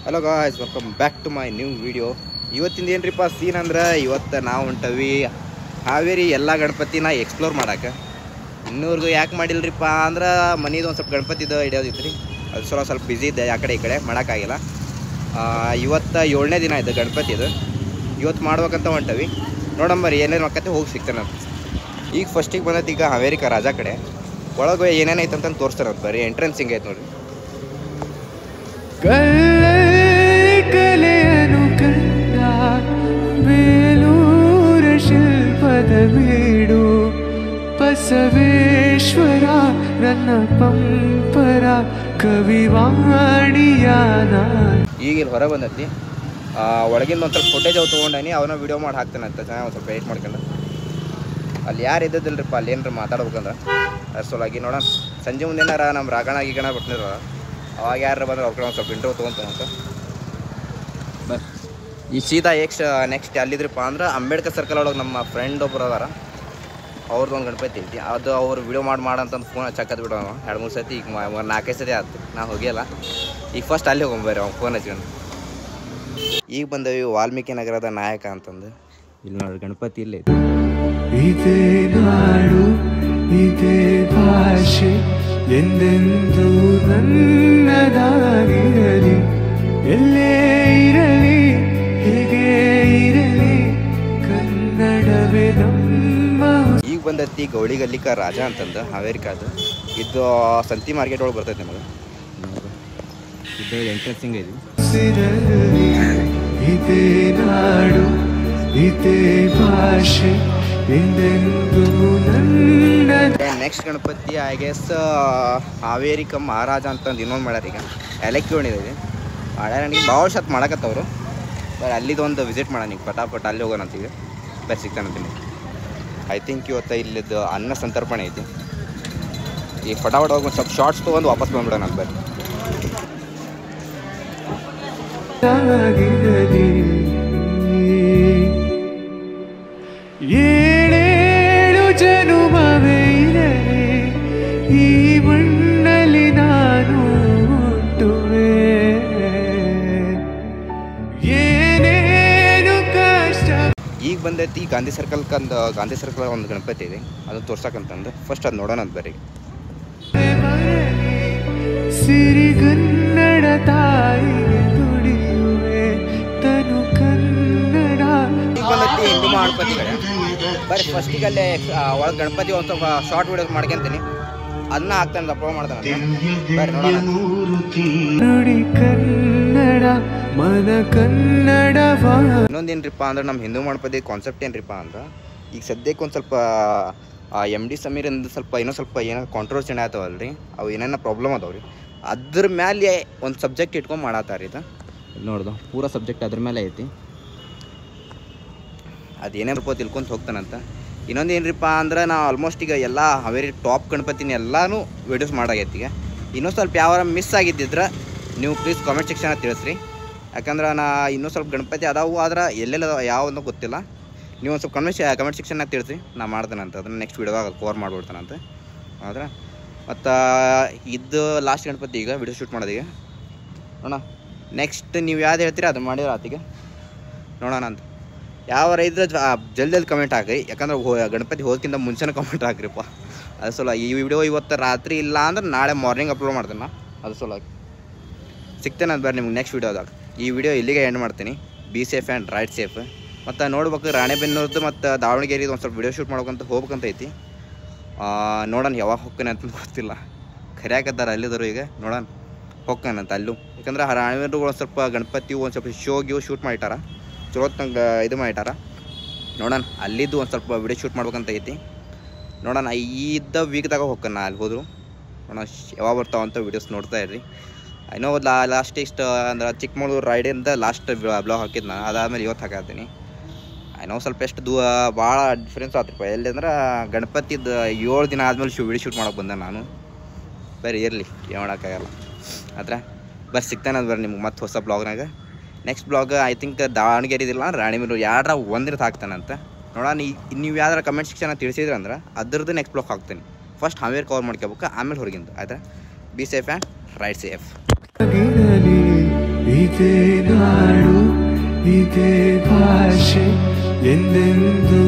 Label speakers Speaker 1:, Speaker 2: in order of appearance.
Speaker 1: Hello guys, welcome back to my new video. ಇವತ್ತಿಂದ ಏನ್ರಿಪ್ಪ scene ಅಂದ್ರೆ, ಇವತ್ತು ನಾವು ಹೊಂಟವಿ ಹಾವೇರಿ ಎಲ್ಲ ಗಣಪತಿನ ಎಕ್ಸ್ಪ್ಲೋರ್ ಮಾಡಕ್ಕೆ. ಇನ್ನೂರ್ಗೂ ಯಾಕೆ ಮಾಡಿಲ್ರಿಪ್ಪ ಅಂದ್ರೆ ಮನೇದು ಒಂದು ಸ್ವಲ್ಪ ಗಣಪತಿದು ಹಿಡಿಯೋದಿತ್ತು ರೀ. ಅದು ಸ್ವಲ್ಪ ಬ್ಯುಸಿ ಇದ್ದೆ, ಆ ಕಡೆ ಈ ಕಡೆ ಮಾಡೋಕ್ಕಾಗಿಲ್ಲ. ಇವತ್ತು 7ನೇ ದಿನ ಇದೆ ಗಣಪತಿದು. ಇವತ್ತು ಮಾಡ್ಬೇಕಂತ ಹೊಂಟವಿ. ನೋಡಂಬರಿ ಏನೇನು ಮಕ್ಕತ್ತೆ ಹೋಗಿ ಸಿಗ್ತಾನೆ. ಈಗ ಫಸ್ಟಿಗೆ ಬಂದೈತಿ ಈಗ ಹಾವೇರಿಕ ರಾಜ ಕಡೆ. ಒಳಗೆ ಏನೇನೈತೆ ಅಂತ ತೋರಿಸ್ತಾರಂತ. ಬರೀ ಎಂಟ್ರೆನ್ಸ್ ಹಿಂಗೆ ಐತೆ ನೋಡಿರಿ.
Speaker 2: ಕಲೆಯನು ಕಂಡ ಬೇಲೂರ ಶಿಲ್ಪದ ಬೀಡು ಬಸವೇಶ್ವರ ನನ್ನ ಪಂಪರ ಕವಿವಾಣಿಯಾನ.
Speaker 1: ಈಗ ಇಲ್ಲಿ ಹೊರ ಬಂದೈತಿ. ಒಳಗಿಂದ ಒಂದು ಸ್ವಲ್ಪ ಫುಟೇಜ್ ಅವು ತೊಗೊಂಡಾನಿ, ಅವನ್ನ ವೀಡಿಯೋ ಮಾಡಿ ಹಾಕ್ತಾನೆ ಅಂತ ಚೆನ್ನಾಗಿ ಒಂದು ಸ್ವಲ್ಪ ವೆಯ್ಟ್ ಮಾಡ್ಕೊಂಡು. ಅಲ್ಲಿ ಯಾರು ಇದ್ದದಿಲ್ಲರಿಪ್ಪ, ಅಲ್ಲಿ ಏನಾರ ಮಾತಾಡ್ಬೇಕಂದ್ರೆ ಅದ್ರ ಸಲುವಾಗಿ ನೋಡೋಣ. ಸಂಜೆ ಮುಂದೇನಾರ ನಮ್ಮ ರಾಗಣ ಗೀಗಣ ಬಿಟ್ಟಿರೋ ಅವಾಗ ಯಾರು ಬಂದ್ರೆ ಅವ್ರ ಕಡೆ ಒಂದು ಸ್ವಲ್ಪ ಇಂಟ್ರ್ಯೂ ತೊಗೊಂತಾನಂತ. ಬರ್ ಈ ಸೀದಾ ನೆಕ್ಸ್ಟ್ ಎಲ್ಲಿದ್ರಪ್ಪ ಅಂದ್ರೆ ಅಂಬೇಡ್ಕರ್ ಸರ್ಕಲ್ ಒಳಗೆ ನಮ್ಮ ಫ್ರೆಂಡ್ ಒಬ್ಬರು ಅದಾರ, ಅವ್ರದ್ದು ಒಂದು ಗಣಪತಿ ಐತಿ. ಅದು ಅವ್ರು ವೀಡಿಯೋ ಮಾಡಂತಂದು ಫೋನ್ ಹಚ್ಚಕ್ಕದ್ ಬಿಡೋ 2-3 ಸತಿ. ಈಗ 4-5 ಸತಿ ಆಯ್ತು ನಾ ಹೋಗಿಲ್ಲ. ಈಗ ಫಸ್ಟ್ ಅಲ್ಲಿ ಹೋಗ್ಬರ್ರಿ ಅವ್ನು ಫೋನ್ ಹಚ್ಕೊಂಡು. ಈಗ ಬಂದವಿ ವಾಲ್ಮೀಕಿ ನಗರದ ನಾಯಕ ಅಂತಂದು. ಇಲ್ಲಿ ನೋಡಿ ಗಣಪತಿ ಇಲ್ಲೇ ಐತಿ.
Speaker 2: ಇದೇ ನಾಡು ಇದೇ ಭಾಷೆ ಎಂದೆಂದು ನನ್ನದಾಗಿರಲಿ, ಎಲ್ಲೇ ಇರಲಿ ಹೇಗೆ ಇರಲಿ ಕನ್ನಡವೇ ನಮ್ಮ.
Speaker 1: ಈಗ ಬಂದೈತಿ ಗೌಳಿ ಗಲ್ಲಿಕ ರಾಜ ಅಂತಂದು ಹಾವೇರಿಕಾದು. ಇದು ಸಂತಿ ಮಾರ್ಕೆಟ್ ಒಳಗೆ ಬರ್ತೈತೆ ನಿಮಗೆ. ಇದು ಎಂಟ್ರೆನ್ಸಿಂಗ್ ಐತಿ.
Speaker 2: ಇದೇ ನಾಡು ಇದೇ ಭಾಷೆ ಎಂದೆಂದು ನನ್ನ.
Speaker 1: ನೆಕ್ಸ್ಟ್ ಗಣಪತಿ ಐ ಗೆಸ್ ಹಾವೇರಿಕ ಮಹಾರಾಜ ಅಂತಂದು ಇನ್ನೊಂದು ಮಾಡ್ಯಾರ. ಈಗ ಏಲಕ್ಕಿ ಹೊಣಿದ್ದೀವಿ ಮಾಡ್ಯಾರ. ನನಗೆ ಭಾಳ ಶತ್ ಮಾಡಕತ್ತವ್ರು. ಬರೀ ಅಲ್ಲಿದೊಂದು ವಿಸಿಟ್ ಮಾಡೋಣ ಈಗ ಪಟಾಪಟ್. ಅಲ್ಲಿ ಹೋಗೋಣ ಅಂತೀವಿ. ಬರೀ ಸಿಗ್ತಾನಂತೀನಿ. ಐ ಥಿಂಕ್ ಇವತ್ತು ಇಲ್ಲಿದ್ದು ಅನ್ನ ಸಂತರ್ಪಣೆ ಐತಿ. ಈ ಫಟಾಫಟ್ ಹೋಗಿ ಒಂದು ಸ್ವಲ್ಪ ಶಾರ್ಟ್ಸ್ ತೊಗೊಂಡು ವಾಪಸ್ ಬಂದ್ಬಿಡೋಣ ಅಂತ. ಬರ್ರಿ
Speaker 2: ಏಳೇಳು ಜನುಮವೇ ಇರಲಿ ಈ ಮಣ್ಣಲ್ಲಿ ನಾನು ಹುಟ್ಟುವೆ, ಏನೇನು ಕಷ್ಟ.
Speaker 1: ಈಗ ಬಂದೈತಿ ಗಾಂಧಿ ಸರ್ಕಲ್ ಒಂದು ಗಣಪತಿ ಇದೆ, ಅದನ್ನು ತೋರ್ಸಕ್ಕಂತಂದು ಫಸ್ಟ್ ಅದು ನೋಡೋಣ ಅಂತ. ಬರ್ರಿ
Speaker 2: ಸಿರಿಗನ್ನಡ ತಾಯಿಗೆ ದುಡಿಯುವೆ ತನು ಕನ್ನಡ.
Speaker 1: ಈಗ ಬಂದೈತಿ ಹಿಂದೂ ಗಣಪತಿ ಕಡೆ. ಬರ್ರಿ ಫಸ್ಟಿಗೆ ಅಲ್ಲೇ ಒಳಗೆ ಗಣಪತಿ ಒಂದು ಸ್ವಲ್ಪ ಶಾರ್ಟ್ ವಿಡಿಯೋಸ್ ಮಾಡ್ಕೊಂತೀನಿ, ಅದನ್ನ ಹಾಕ್ತಾನೆ, ಅಪ್ಲೋಡ್ ಮಾಡ್ತಾನೆ. ಬರ್ರಿ ನೋಡೋಣ.
Speaker 2: ನುಡಿ ಕನ್ನಡ ಮನ ಕನ್ನಡವ.
Speaker 1: ಇನ್ನೊಂದೇನ್ರಿಪ್ಪ ಅಂದ್ರೆ ನಮ್ಮ ಹಿಂದೂ ಗಣಪತಿ ಕಾನ್ಸೆಪ್ಟ್ ಏನ್ರಿಪ್ಪ ಅಂದ್ರೆ, ಈಗ ಸದ್ಯಕ್ಕೆ ಒಂದು ಸ್ವಲ್ಪ MD ಸಮೀರಿಂದ ಇನ್ನೂ ಸ್ವಲ್ಪ ಏನೋ ಕಾಂಟ್ರವರ್ಸಿ ಆಯ್ತವಲ್ರಿ, ಅವು ಏನೇನೋ ಪ್ರಾಬ್ಲಮ್ ಅದಾವ್ರಿ. ಅದ್ರ ಮೇಲೆ ಒಂದು ಸಬ್ಜೆಕ್ಟ್ ಇಟ್ಕೊಂಡು ಮಾಡತ್ತಾರ. ಇದು ನೋಡ್ದು ಪೂರಾ ಸಬ್ಜೆಕ್ಟ್ ಅದ್ರ ಮೇಲೆ ಐತಿ. ಅದು ಏನೇನು ರೂಪಾಯಿ ತಿಳ್ಕೊಂತ ಹೋಗ್ತಾನಂತ. ಇನ್ನೊಂದು ಏನ್ರಿಪ್ಪ ಅಂದ್ರೆ ನಾವು ಆಲ್ಮೋಸ್ಟ್ ಈಗ ಎಲ್ಲ ಹಾವೇರಿ ಟಾಪ್ ಗಣಪತಿನ ಎಲ್ಲನೂ ವೀಡಿಯೋಸ್ ಮಾಡಾಗೈತಿ. ಈಗ ಇನ್ನೂ ಸ್ವಲ್ಪ ಯಾವ ಮಿಸ್ ಆಗಿದ್ದಿದ್ರೆ ನೀವು ಪ್ಲೀಸ್ ಕಾಮೆಂಟ್ ಸೆಕ್ಷನ್ ತಿಳಿಸ್ರಿ. ಯಾಕಂದ್ರೆ ಇನ್ನೂ ಸ್ವಲ್ಪ ಗಣಪತಿ ಅದಾವು, ಆದ್ರೆ ಎಲ್ಲೆಲ್ಲ ಯಾವುದು ಗೊತ್ತಿಲ್ಲ. ನೀವು ಒಂದು ಸ್ವಲ್ಪ ಕಮೆಂಟ್ ಸೆಕ್ಷನ್ನಾಗ ತಿಳಿಸಿ, ನಾ ಮಾಡ್ತೇನಂತ. ಅದನ್ನು ನೆಕ್ಸ್ಟ್ ವೀಡಿಯೋದಾಗ ಕವರ್ ಮಾಡಿಬಿಡ್ತಾನಂತ. ಆದ್ರೆ ಮತ್ತು ಇದು ಲಾಸ್ಟ್ ಗಣಪತಿ ಈಗ ವಿಡಿಯೋ ಶೂಟ್ ಮಾಡೋದೀಗ ನೋಡೋಣ. ನೆಕ್ಸ್ಟ್ ನೀವು ಯಾವ್ದು ಹೇಳ್ತೀರಿ ಅದು ಮಾಡಿದ್ರೆ ಆತಿಗೆ ನೋಡೋಣ ಅಂತ. ಯಾವ ಇದ್ರೆ ಜಲ್ದಿ ಕಮೆಂಟ್ ಹಾಕಿ. ಯಾಕಂದ್ರೆ ಗಣಪತಿ ಹೋಗೋಕ್ಕಿಂತ ಮುಂಚೆನೇ ಕಮೆಂಟ್ ಹಾಕ್ರಿಪ್ಪ. ಅದು ಸಲ ಈ ವಿಡಿಯೋ ಇವತ್ತು ರಾತ್ರಿ ಇಲ್ಲ ಅಂದ್ರೆ ನಾಳೆ ಮಾರ್ನಿಂಗ್ ಅಪ್ಲೋಡ್ ಮಾಡ್ತೇನೆ ನಾ. ಅದು ಸಲುವಾಗಿ ಸಿಗ್ತೇನೆ ಅಂತ. ಬರ್ರಿ ನಿಮ್ಗೆ ನೆಕ್ಸ್ಟ್ ವೀಡಿಯೋದಾಗ. ಈ ವಿಡಿಯೋ ಇಲ್ಲಿಗೆ ಎಂಡ್ ಮಾಡ್ತೀನಿ. Be safe and right safe. ಮತ್ತು ನೋಡ್ಬೇಕು ರಾಣೆಬೆನ್ನೂರ್ದು ಮತ್ತು ದಾವಣಗೆರೆದು ಒಂದು ಸ್ವಲ್ಪ ವಿಡಿಯೋ ಶೂಟ್ ಮಾಡ್ಬೇಕಂತ ಹೋಗ್ಬೇಕಂತ ಐತಿ. ನೋಡೋಣ ಯಾವಾಗ ಹೋಗ್ತಾನೆ ಅಂತ ಗೊತ್ತಿಲ್ಲ. ಕರಿಯಾಕತ್ತಾರ ಅಲ್ಲಿದ್ದರು. ಈಗ ನೋಡೋಣ ಹೋಗ್ತಾನಂತ ಅಲ್ಲೂ. ಯಾಕಂದ್ರೆ ರಾಣೆಬೆನ್ನೂರು ಒಂದು ಸ್ವಲ್ಪ ಗಣಪತಿ ಒಂದು ಸ್ವಲ್ಪ ಶೋ ಶೂಟ್ ಮಾಡಿಟ್ಟಾರ, ಚಲೋತ್ನಂಗೆ ಇದು ಮಾಡಿಟ್ಟಾರ. ನೋಡೋಣ ಅಲ್ಲಿದ್ದು ಒಂದು ಸ್ವಲ್ಪ ವಿಡಿಯೋ ಶೂಟ್ ಮಾಡ್ಬೇಕಂತ ಐತಿ. ನೋಡೋಣ ಇದ್ದ ವೀಕ್ದಾಗ ಹೋಗ್ತಾನೆ ಅಲ್ಲಿ ಹೋದ್ರು. ನೋಡೋಣ ಯಾವಾಗ ಬರ್ತಾವಂತ ವೀಡಿಯೋಸ್ ನೋಡ್ತಾ ಇರ್ರಿ. ಇನ್ನೂ ಲಾಸ್ಟ್ ಇಷ್ಟು ಅಂದ್ರೆ ಚಿಕ್ಕಮಗಳೂರು ರೈಡಿಂದ ಲಾಸ್ಟ್ ಬ್ಲಾಗ್ ಹಾಕಿದ್ದು ನಾನು. ಅದಾದಮೇಲೆ ಇವತ್ತು ಹಾಕಿದ್ದೀನಿ. ಇನ್ನೂ ಸ್ವಲ್ಪ ಎಷ್ಟು ಭಾಳ ಡಿಫ್ರೆನ್ಸ್ ಆತ್ರಿಪ್ಪ. ಎಲ್ಲಿ ಅಂದ್ರೆ ಗಣಪತಿದು 7 ದಿನ ಆದಮೇಲೆ ವಿಡಿಯೋ ಶೂಟ್ ಮಾಡೋಕೆ ಬಂದೆ ನಾನು. ಬರ್ರಿ ಇರಲಿ, ಏನು ಮಾಡೋಕ್ಕಾಗಲ್ಲ. ಆದರೆ ಬರ್ರಿ ಸಿಗ್ತಾನೆ ಅದು. ಬರ್ರಿ ನಿಮ್ಗೆ ಮತ್ತೆ ಹೊಸ ಬ್ಲಾಗ್ನಾಗ. ನೆಕ್ಸ್ಟ್ ಬ್ಲಾಗ್ ಐ ಥಿಂಕ್ ದಾವಣಗೆರೆದಿಲ್ಲ ರಾಣಿಬೆನ್ನೂರು ಯಾರ ಒಂದಿರತ್ತು ಹಾಕ್ತಾನಂತ. ನೋಡೋಣ. ನೀವು ಯಾವ್ದಾರ ಕಮೆಂಟ್ ಸೆಕ್ಷನ್ ತಿಳಿಸಿದ್ರೆ ಅಂದ್ರೆ ಅದ್ರದ್ದು ನೆಕ್ಸ್ಟ್ ಬ್ಲಾಗ್ ಹಾಕ್ತೀನಿ. ಫಸ್ಟ್ ಹಾವೇರಿ ಕವರ್ ಮಾಡ್ಕೋಬೇಕು, ಆಮೇಲೆ ಹೊರಗಿಂದು. ಆಯ್ತಾ? Be safe and right safe.
Speaker 2: ಇದೇ ನಾಡು ಇದೇ ಭಾಷೆ ಎಂದೆಂದೂ